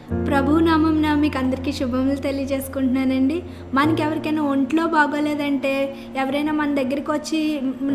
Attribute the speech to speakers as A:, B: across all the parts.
A: ప్రభు నామంన మీకు అందరికీ శుభములు తెలియజేసుకుంటున్నానండి. మనకి ఎవరికైనా ఒంట్లో బాగోలేదంటే ఎవరైనా మన దగ్గరికి వచ్చి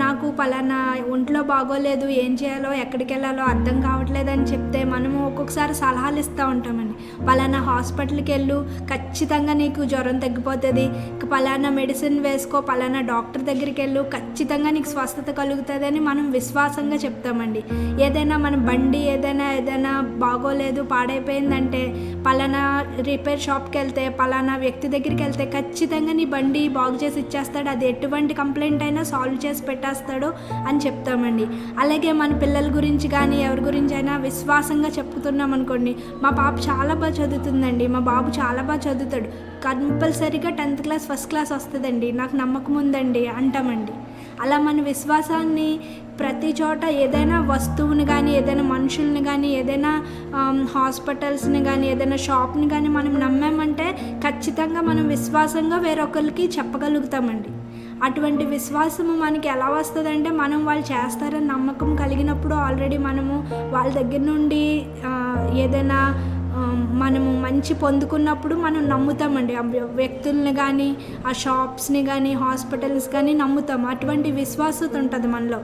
A: నాకు పలానా ఒంట్లో బాగోలేదు, ఏం చేయాలో ఎక్కడికి వెళ్ళాలో అర్థం కావట్లేదని చెప్తే మనము ఒక్కొక్కసారి సలహాలు ఇస్తూ ఉంటామండి. పలానా హాస్పిటల్కి వెళ్ళు, ఖచ్చితంగా నీకు జ్వరం తగ్గిపోతుంది, పలానా మెడిసిన్ వేసుకో, పలానా డాక్టర్ దగ్గరికి వెళ్ళు, ఖచ్చితంగా నీకు స్వస్థత కలుగుతుంది అని మనం విశ్వాసంగా చెప్తామండి. ఏదైనా మన బండి ఏదైనా బాగోలేదు, పాడైపోయిందంటే పలానా రిపేర్ షాప్కి వెళ్తే, పలానా వ్యక్తి దగ్గరికి వెళ్తే ఖచ్చితంగా నీ బండి బాగు చేసి ఇచ్చేస్తాడు, అది ఎటువంటి కంప్లైంట్ అయినా సాల్వ్ చేసి పెట్టేస్తాడు అని చెప్తామండి. అలాగే మన పిల్లల గురించి కానీ ఎవరి గురించి అయినా విశ్వాసంగా చెప్పుతున్నాం అనుకోండి. మా పాప చాలా బాగా చదువుతుందండి, మా బాబు చాలా బాగా చదువుతాడు, కంపల్సరీగా 10th క్లాస్ ఫస్ట్ క్లాస్ వస్తుందండి, నాకు నమ్మకం ఉందండి అంటామండి. అలా మన విశ్వాసాన్ని ప్రతి చోట ఏదైనా వస్తువుని కానీ, ఏదైనా మనుషుల్ని కానీ, ఏదైనా హాస్పిటల్స్ని కానీ, ఏదైనా షాప్ని కానీ మనం నమ్మామంటే ఖచ్చితంగా మనం విశ్వాసంగా వేరొకరికి చెప్పగలుగుతామండి. అటువంటి విశ్వాసము మనకి ఎలా వస్తుందంటే మనం వాళ్ళు చేస్తారని నమ్మకం కలిగినప్పుడు ఆల్రెడీ మనము వాళ్ళ దగ్గర నుండి ఏదైనా మనము మంచి పొందుకున్నప్పుడు మనం నమ్ముతామండి. ఆ వ్యక్తుల్ని కానీ, ఆ షాప్స్ని కానీ, హాస్పిటల్స్ కానీ నమ్ముతాం. అటువంటి విశ్వాసత ఉంటుంది మనలో.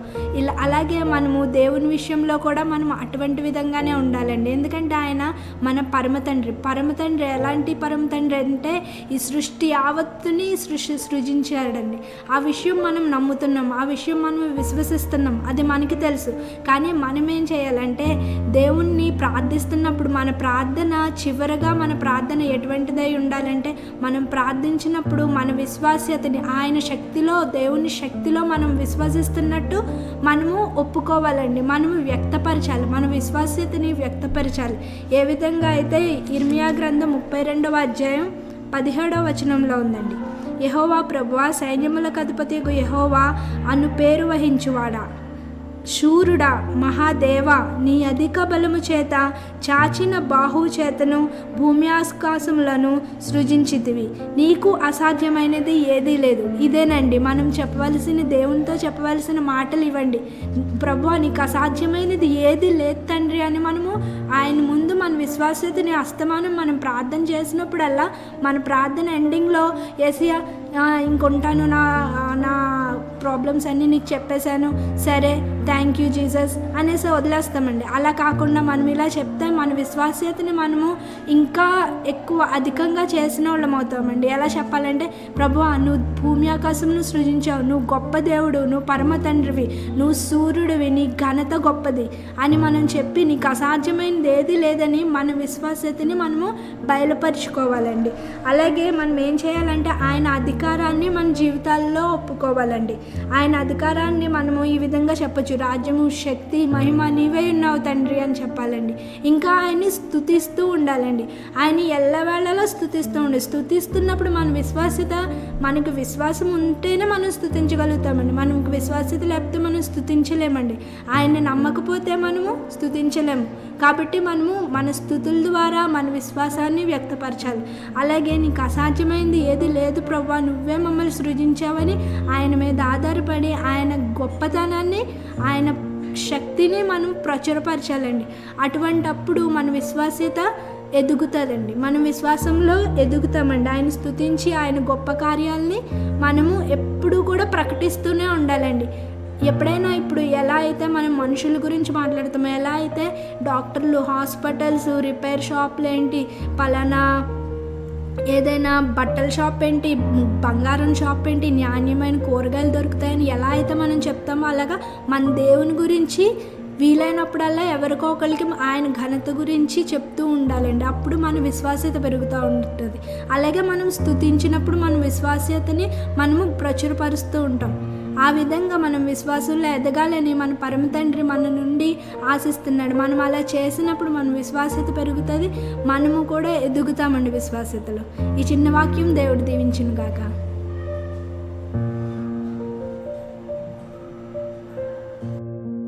A: అలాగే మనము దేవుని విషయంలో కూడా మనం అటువంటి విధంగానే ఉండాలండి. ఎందుకంటే ఆయన మన పరమతండ్రి ఎలాంటి పరమతండ్రి అంటే ఈ సృష్టి యావత్తుని సృజించాడండి. ఆ విషయం మనం నమ్ముతున్నాం, ఆ విషయం మనం విశ్వసిస్తున్నాం, అది మనకి తెలుసు. కానీ మనం ఏం చేయాలంటే దేవుణ్ణి ప్రార్థిస్తున్నప్పుడు మన ప్రార్థన చివరగా మన ప్రార్థన ఎటువంటిదై ఉండాలంటే మనం ప్రార్థించినప్పుడు మన విశ్వాస్యతని ఆయన శక్తిలో, దేవుని శక్తిలో మనం విశ్వసిస్తున్నట్టు మనము ఒప్పుకోవాలండి. మనము వ్యక్తపరచాలి, మన విశ్వాస్యతని వ్యక్తపరచాలి. ఏ విధంగా అయితే ఇర్మియా గ్రంథం 32వ అధ్యాయం 17వ వచనంలో ఉందండి. యెహోవా ప్రభువా, సైన్యములకు అధిపతియగు యెహోవా అను పేరు వహించువాడా, శూరుడా, మహాదేవ, నీ అధిక బలము చేత చాచిన బాహు చేతను భూమి ఆకాశములను సృజించితివి, నీకు అసాధ్యమైనది ఏదీ లేదు. ఇదేనండి మనం చెప్పవలసిన, దేవునితో చెప్పవలసిన మాటలు ఇవ్వండి. ప్రభువా, నీకు అసాధ్యమైనది ఏది లేదు తండ్రి అని మనము ఆయన ముందు మన విశ్వాసతని అస్తమానం మనం ప్రార్థన చేసినప్పుడల్లా మన ప్రార్థన ఎండింగ్లో యేసయ్యా ఇంకొంటాను, నా ప్రాబ్లమ్స్ అన్నీ నీకు చెప్పేశాను, సరే థ్యాంక్ యూ జీసస్ అనేసి వదిలేస్తామండి. అలా కాకుండా మనం ఇలా చెప్తే మన విశ్వాస్యతని మనము ఇంకా ఎక్కువ అధికంగా చేసిన వాళ్ళం అవుతామండి. ఎలా చెప్పాలంటే, ప్రభువా నువ్వు భూమి ఆకాశంను సృజించావు, నువ్వు గొప్ప దేవుడు, నువ్వు పరమ తండ్రివి, నువ్వు సూర్యుడివి, నీ ఘనత గొప్పది అని మనం చెప్పి నీకు అసాధ్యమైనది ఏది లేదని మన విశ్వాస్యతని మనము బయలుపరుచుకోవాలండి. అలాగే మనం ఏం చేయాలంటే ఆయన అధికారాన్ని మన జీవితాల్లో ఒప్పుకోవాలండి. ఆయన అధికారాన్ని మనము ఈ విధంగా చెప్పచ్చు, రాజ్యము, శక్తి, మహిమ నీవే ఉన్నావు తండ్రి అని చెప్పాలండి. ఇంకా ఆయన్ని స్తుతిస్తూ ఉండాలండి. ఆయన ఎల్లవేళలా స్తుతిస్తున్నప్పుడు మన విశ్వాస్యత, మనకు విశ్వాసం ఉంటేనే మనం స్తుతించగలుగుతామండి. మనకు విశ్వాస్యత లేకపోతే మనం స్తుతించలేమండి. ఆయన్ని నమ్మకపోతే మనము స్తుతించలేము. కాబట్టి మనము మన స్తుతుల ద్వారా మన విశ్వాసాన్ని వ్యక్తపరచాలి. అలాగే నీకు అసాధ్యమైంది ఏది లేదు ప్రభువా, నువ్వే మమ్మల్ని సృజించావని ఆయన మీద ఆధారపడి ఆయన గొప్పతనాన్ని, ఆయన శక్తిని మనం ప్రచురపరచాలండి. అటువంటప్పుడు మన విశ్వాస్యత ఎదుగుతుందండి. మనం విశ్వాసంలో ఎదుగుతామండి. ఆయన స్తుతించి ఆయన గొప్ప కార్యాలని మనము ఎప్పుడూ కూడా ప్రకటిస్తూనే ఉండాలండి. ఎప్పుడైనా ఇప్పుడు ఎలా అయితే మనం మనుషుల గురించి మాట్లాడతామో, ఎలా అయితే డాక్టర్లు, హాస్పిటల్స్, రిపేర్ షాప్లు ఏంటి, పలానా ఏదైనా బట్టల షాప్ ఏంటి, బంగారం షాప్ ఏంటి, నాణ్యమైన కూరగాయలు దొరుకుతాయని ఎలా అయితే మనం చెప్తామో, అలాగా మన దేవుని గురించి వీలైనప్పుడల్లా ఎవరికో ఒకరికి ఆయన ఘనత గురించి చెప్తూ ఉండాలండి. అప్పుడు మన విశ్వాస్యత పెరుగుతూ ఉంటుంది. అలాగే మనం స్తుతించినప్పుడు మన విశ్వాస్యతని మనము ప్రచురపరుస్తూ ఉంటాం. ఆ విధంగా మనం విశ్వాసంలో ఎదగాలని మన పరమ తండ్రి మన నుండి ఆశిస్తున్నాడు. మనం అలా చేసినప్పుడు మన విశ్వాస్యత పెరుగుతుంది, మనము కూడా ఎదుగుతామండి విశ్వాస్యతలో. ఈ చిన్న వాక్యం దేవుడు దీవించును గాక.